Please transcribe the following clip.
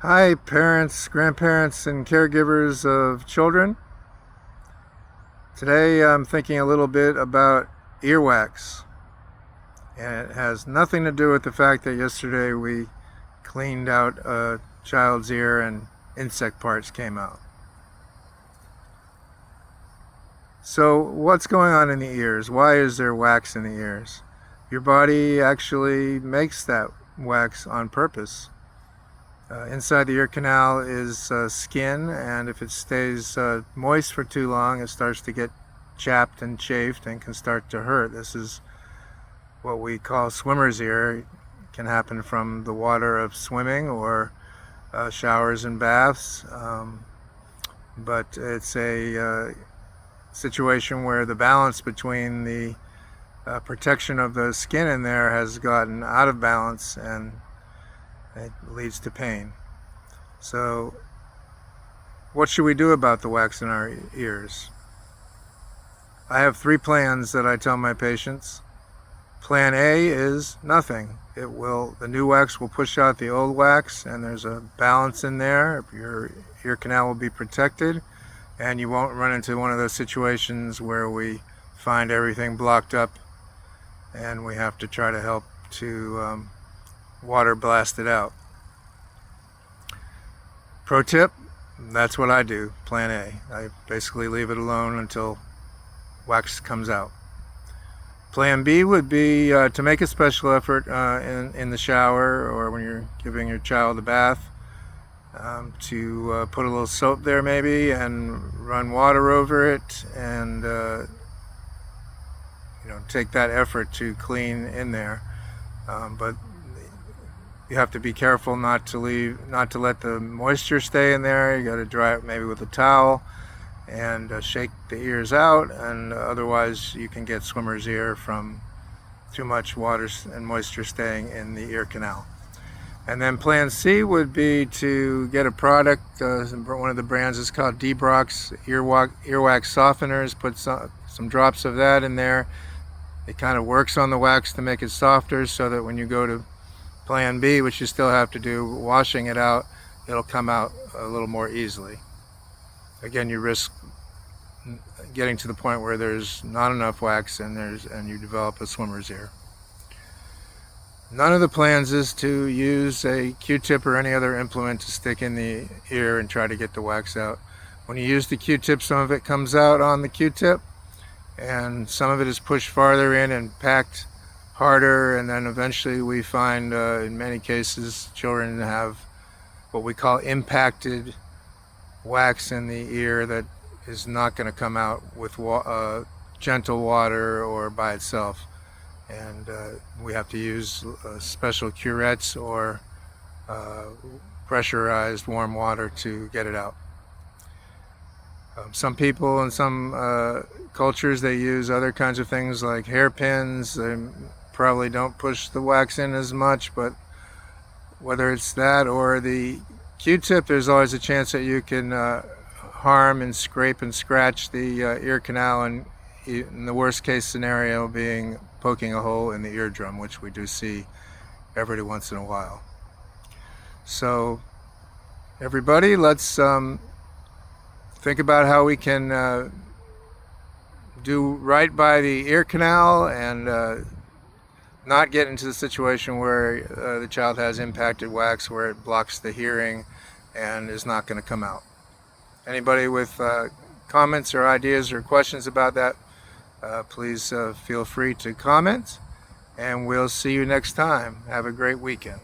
Hi, parents, grandparents, and caregivers of children. Today I'm thinking a little bit about earwax, and it has nothing to do with the fact that yesterday we cleaned out a child's ear and insect parts came out. So, what's going on in the ears? Why is there wax in the ears? Your body actually makes that wax on purpose. Inside the ear canal is skin, and if it stays moist for too long, it starts to get chapped and chafed and can start to hurt. This is what we call swimmer's ear. It can happen from the water of swimming or showers and baths, but it's a situation where the balance between the protection of the skin in there has gotten out of balance, and it leads to pain. So, what should we do about the wax in our ears? I have 3 plans that I tell my patients. Plan A is nothing. The new wax will push out the old wax, and there's a balance in there. Your ear canal will be protected, and you won't run into one of those situations where we find everything blocked up and we have to try to help to water blast it out. Pro tip, that's what I do, plan A. I basically leave it alone until wax comes out. Plan B would be to make a special effort in the shower or when you're giving your child a bath, to put a little soap there maybe and run water over it, and take that effort to clean in there. But you have to be careful not to let the moisture stay in there. You got to dry it maybe with a towel and shake the ears out, and otherwise you can get swimmer's ear from too much water and moisture staying in the ear canal. And then plan C would be to get a product, one of the brands is called Debrox earwax softeners. Put some drops of that in there. It kind of works on the wax to make it softer, so that when you go to plan B, which you still have to do, washing it out, it'll come out a little more easily. Again, you risk getting to the point where there's not enough wax and you develop a swimmer's ear. None of the plans is to use a Q-tip or any other implement to stick in the ear and try to get the wax out. When you use the Q-tip, some of it comes out on the Q-tip, and some of it is pushed farther in and packed harder, and then eventually we find in many cases children have what we call impacted wax in the ear that is not going to come out with gentle water or by itself, and we have to use special curettes or pressurized warm water to get it out. Some people in some cultures, they use other kinds of things like hairpins. They probably don't push the wax in as much, but whether it's that or the Q-tip, there's always a chance that you can harm and scrape and scratch the ear canal, and in the worst case scenario being poking a hole in the eardrum, which we do see every once in a while. So everybody, let's think about how we can do right by the ear canal and not get into the situation where the child has impacted wax where it blocks the hearing and is not going to come out. Anybody with comments or ideas or questions about that, please feel free to comment, and we'll see you next time. Have a great weekend.